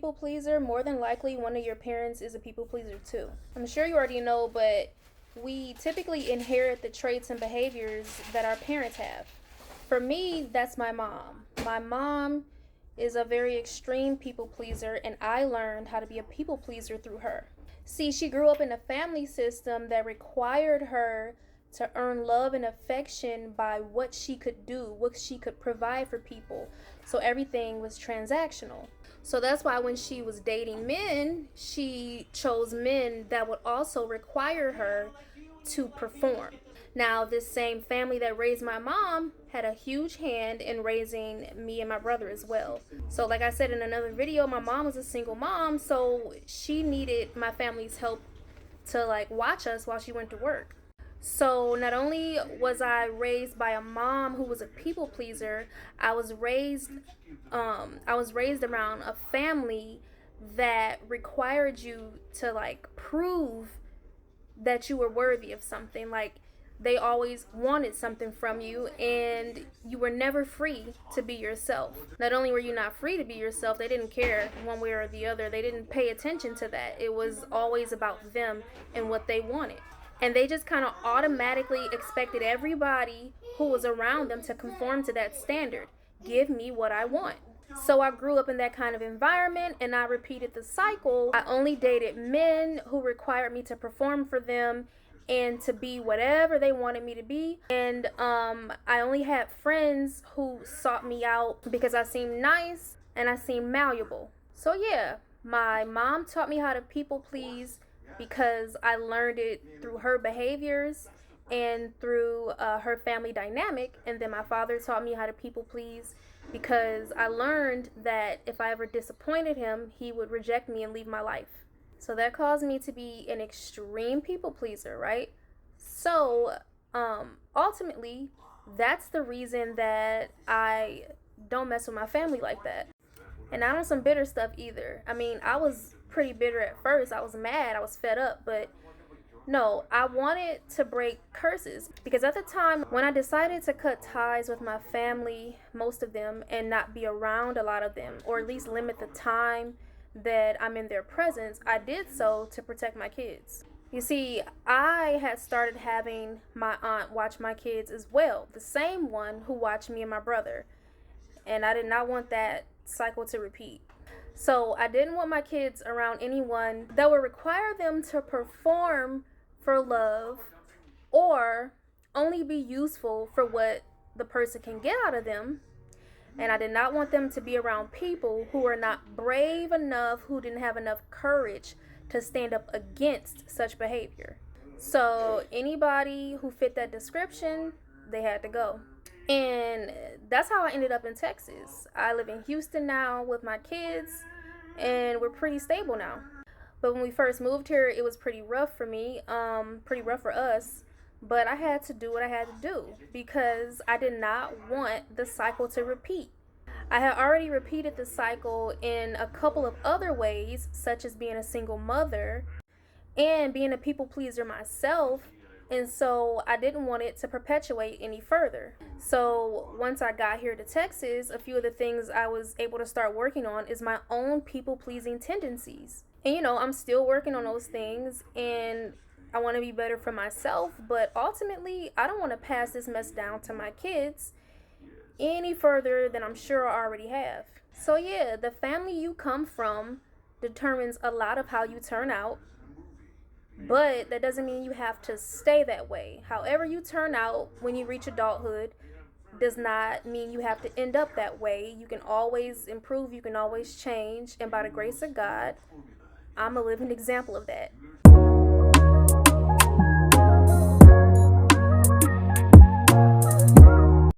people pleaser, more than likely one of your parents is a people pleaser too. I'm sure you already know, but we typically inherit the traits and behaviors that our parents have. For me, that's my mom. My mom is a very extreme people pleaser, and I learned how to be a people pleaser through her. See, she grew up in a family system that required her to earn love and affection by what she could do, what she could provide for people. So everything was transactional. So that's why when she was dating men, she chose men that would also require her to perform. Now, this same family that raised my mom had a huge hand in raising me and my brother as well. So, like I said in another video, my mom was a single mom, so she needed my family's help to like watch us while she went to work. So not only was I raised by a mom who was a people pleaser, I was raised around a family that required you to like prove that you were worthy of something. Like they always wanted something from you, and you were never free to be yourself. Not only were you not free to be yourself, they didn't care one way or the other. They didn't pay attention to that. It was always about them and what they wanted. And they just kind of automatically expected everybody who was around them to conform to that standard. Give me what I want. So I grew up in that kind of environment, and I repeated the cycle. I only dated men who required me to perform for them and to be whatever they wanted me to be. And I only had friends who sought me out because I seemed nice and I seemed malleable. So yeah, my mom taught me how to people please because I learned it through her behaviors and through her family dynamic. And then my father taught me how to people please because I learned that if I ever disappointed him, he would reject me and leave my life. So that caused me to be an extreme people pleaser, right? So ultimately, that's the reason that I don't mess with my family like that. And not on some bitter stuff either. I mean, I was pretty bitter at first. I was mad. I was fed up. But no, I wanted to break curses. Because at the time, when I decided to cut ties with my family, most of them, and not be around a lot of them, or at least limit the time that I'm in their presence, I did so to protect my kids. You see, I had started having my aunt watch my kids as well. The same one who watched me and my brother. And I did not want that cycle to repeat. So I didn't want my kids around anyone that would require them to perform for love or only be useful for what the person can get out of them. And I did not want them to be around people who were not brave enough, who didn't have enough courage to stand up against such behavior. So anybody who fit that description, they had to go. And that's how I ended up in Texas. I live in Houston now with my kids, and we're pretty stable now. But when we first moved here, it was pretty rough for me, pretty rough for us. But I had to do what I had to do because I did not want the cycle to repeat. I had already repeated the cycle in a couple of other ways, such as being a single mother and being a people pleaser myself. And so I didn't want it to perpetuate any further. So once I got here to Texas, a few of the things I was able to start working on is my own people-pleasing tendencies. And you know, I'm still working on those things, and I want to be better for myself, but ultimately, I don't want to pass this mess down to my kids any further than I'm sure I already have. So yeah, the family you come from determines a lot of how you turn out. But that doesn't mean you have to stay that way. However you turn out when you reach adulthood does not mean you have to end up that way. You can always improve, you can always change, and by the grace of God, I'm a living example of that.